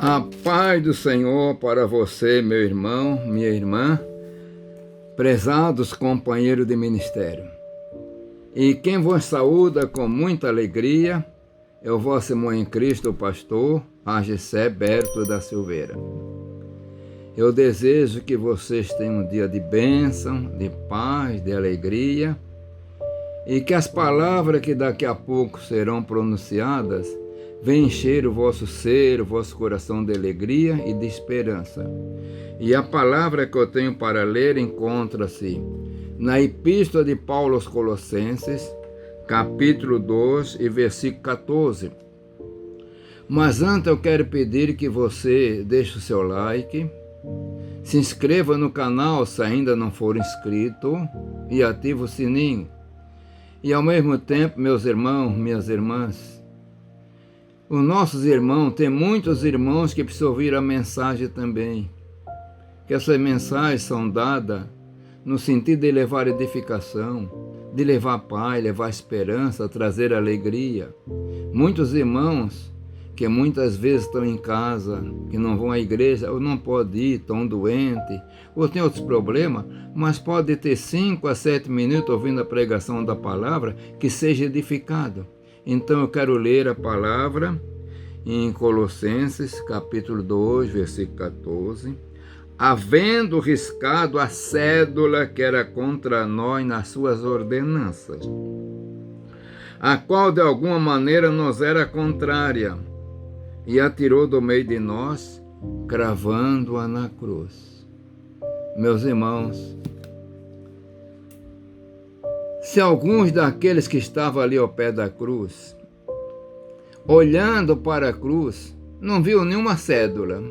A paz do Senhor para você, meu irmão, minha irmã, prezados companheiros de ministério. E quem vos saúda com muita alegria é o vosso irmão em Cristo, o pastor Agissé Berto da Silveira. Eu desejo que vocês tenham um dia de bênção, de paz, de alegria, e que as palavras que daqui a pouco serão pronunciadas venham encher o vosso ser, o vosso coração de alegria e de esperança. E a palavra que eu tenho para ler encontra-se na Epístola de Paulo aos Colossenses, capítulo 2 e versículo 14. Mas antes eu quero pedir que você deixe o seu like, se inscreva no canal se ainda não for inscrito e ative o sininho. E ao mesmo tempo, meus irmãos, minhas irmãs, os nossos irmãos, tem muitos irmãos que precisam ouvir a mensagem também. Que essas mensagens são dadas no sentido de levar edificação, de levar paz, levar esperança, trazer alegria. Muitos irmãos que muitas vezes estão em casa, que não vão à igreja, ou não podem ir, estão doentes, ou tem outros problemas, mas pode ter 5 a 7 minutos ouvindo a pregação da palavra que seja edificado. Então eu quero ler a palavra em Colossenses, capítulo 2, versículo 14. Havendo riscado a cédula que era contra nós nas suas ordenanças, a qual de alguma maneira nos era contrária, e a tirou do meio de nós, cravando-a na cruz. Meus irmãos, se alguns daqueles que estavam ali ao pé da cruz, olhando para a cruz, não viam nenhuma cédula,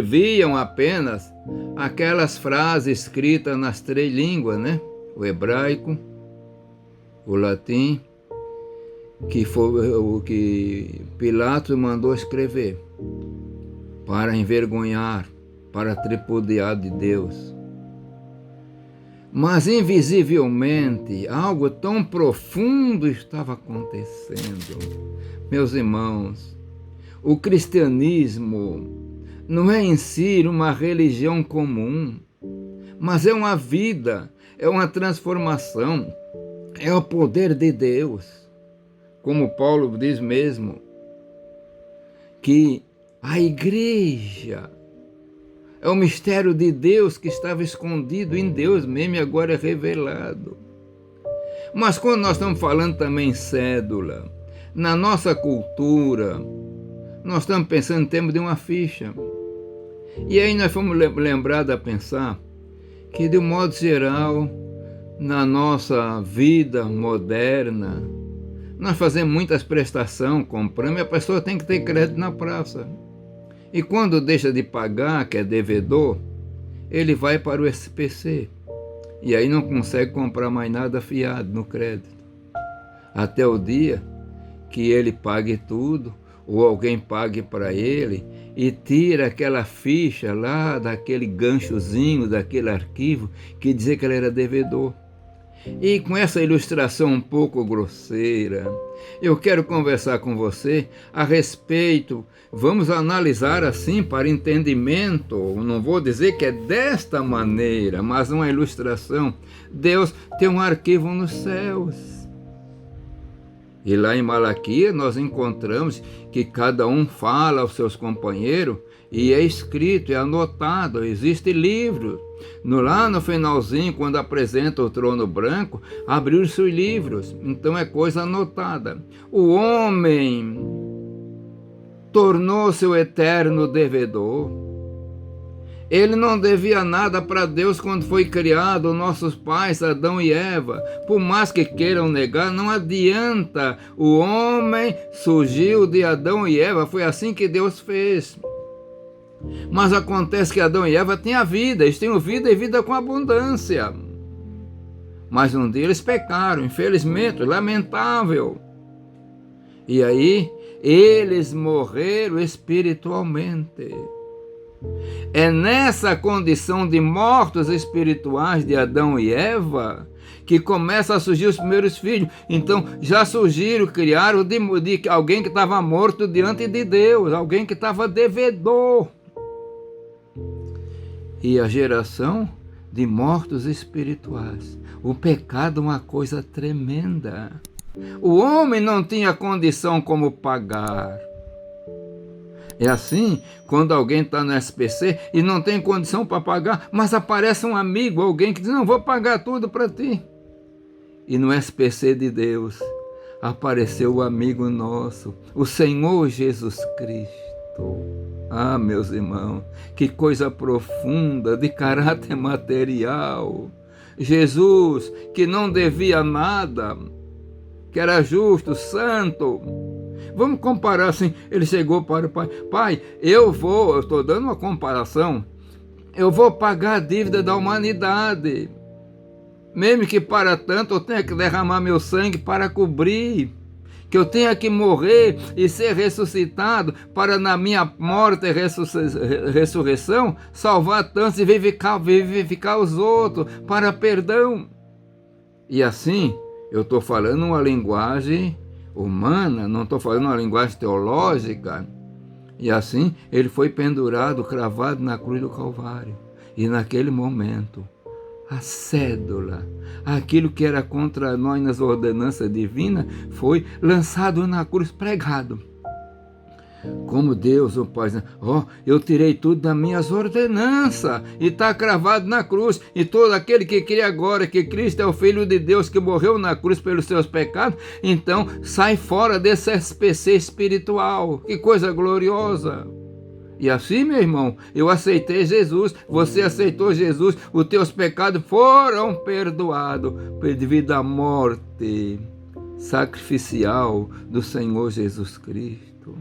viam apenas aquelas frases escritas nas 3 línguas, né? O hebraico, o latim, que foi o que Pilatos mandou escrever para envergonhar, para tripudiar de Deus. Mas invisivelmente algo tão profundo estava acontecendo. Meus irmãos, o cristianismo não é em si uma religião comum, mas é uma vida, é uma transformação, é o poder de Deus. Como Paulo diz mesmo, que a igreja é o mistério de Deus que estava escondido em Deus mesmo e agora é revelado. Mas quando nós estamos falando também em cédula, na nossa cultura, nós estamos pensando em termos de uma ficha. E aí nós fomos lembrados a pensar que, de um modo geral, na nossa vida moderna, nós fazemos muitas prestações, compramos, e a pessoa tem que ter crédito na praça. E quando deixa de pagar, que é devedor, ele vai para o SPC. E aí não consegue comprar mais nada fiado no crédito. Até o dia que ele pague tudo, ou alguém pague para ele, e tira aquela ficha lá daquele ganchozinho, daquele arquivo, que dizia que ele era devedor. E com essa ilustração um pouco grosseira, eu quero conversar com você a respeito, vamos analisar assim para entendimento, não vou dizer que é desta maneira, mas uma ilustração. Deus tem um arquivo nos céus. E lá em Malaquias nós encontramos que cada um fala aos seus companheiros e é escrito, é anotado, existe livro. Lá no finalzinho, quando apresenta o trono branco, abriu-se os livros, então é coisa anotada. O homem tornou-se o eterno devedor. Ele não devia nada para Deus quando foi criado, nossos pais, Adão e Eva. Por mais que queiram negar, não adianta. O homem surgiu de Adão e Eva, foi assim que Deus fez. Mas acontece que Adão e Eva tinham vida, eles tinham vida e vida com abundância. Mas um dia eles pecaram, infelizmente, lamentável. E aí, eles morreram espiritualmente. É nessa condição de mortos espirituais de Adão e Eva que começam a surgir os primeiros filhos. Então já surgiram, criaram de alguém que estava morto diante de Deus, alguém que estava devedor. E a geração de mortos espirituais. O pecado é uma coisa tremenda. O homem não tinha condição como pagar. É assim, quando alguém está no SPC e não tem condição para pagar, mas aparece um amigo, alguém que diz, não, vou pagar tudo para ti. E no SPC de Deus apareceu o amigo nosso, o Senhor Jesus Cristo. Ah, meus irmãos, que coisa profunda, de caráter material. Jesus, que não devia nada, que era justo, santo. Vamos comparar assim, ele chegou para o pai, pai, eu estou dando uma comparação, eu vou pagar a dívida da humanidade, mesmo que para tanto eu tenha que derramar meu sangue para cobrir, que eu tenha que morrer e ser ressuscitado para na minha morte e ressurreição salvar tantos e vivificar os outros para perdão. E assim, eu estou falando uma linguagem humana, não estou falando uma linguagem teológica. E assim ele foi pendurado, cravado na cruz do Calvário. E naquele momento, a cédula, aquilo que era contra nós nas ordenanças divinas, foi lançado na cruz, pregado. Como Deus, o Pai, eu tirei tudo das minhas ordenanças e está cravado na cruz. E todo aquele que crê agora que Cristo é o Filho de Deus que morreu na cruz pelos seus pecados, então sai fora desse SPC espiritual. Que coisa gloriosa! E assim, meu irmão, eu aceitei Jesus, você aceitou Jesus, os teus pecados foram perdoados devido à morte sacrificial do Senhor Jesus Cristo.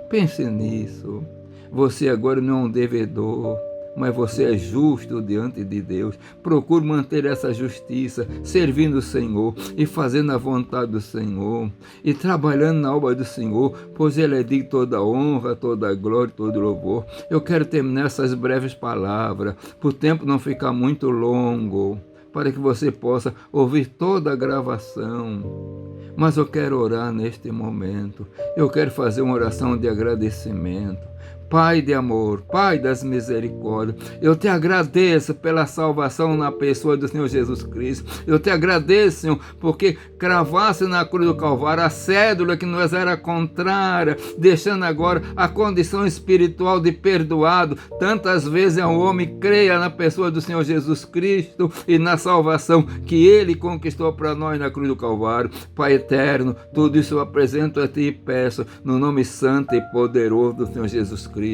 Pense nisso. Você agora não é um devedor, mas você é justo diante de Deus. Procure manter essa justiça, servindo o Senhor e fazendo a vontade do Senhor e trabalhando na obra do Senhor, pois Ele é digno de toda honra, toda glória, todo louvor. Eu quero terminar essas breves palavras, para o tempo não ficar muito longo, para que você possa ouvir toda a gravação. Mas eu quero orar neste momento. Eu quero fazer uma oração de agradecimento. Pai de amor, Pai das misericórdias, eu te agradeço pela salvação na pessoa do Senhor Jesus Cristo. Eu te agradeço, Senhor, porque cravasse na cruz do Calvário a cédula que nos era contrária, deixando agora a condição espiritual de perdoado. Tantas vezes o homem creia na pessoa do Senhor Jesus Cristo e na salvação que Ele conquistou para nós na cruz do Calvário. Pai eterno, tudo isso eu apresento a Ti e peço no nome santo e poderoso do Senhor Jesus Cristo.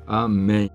Amém.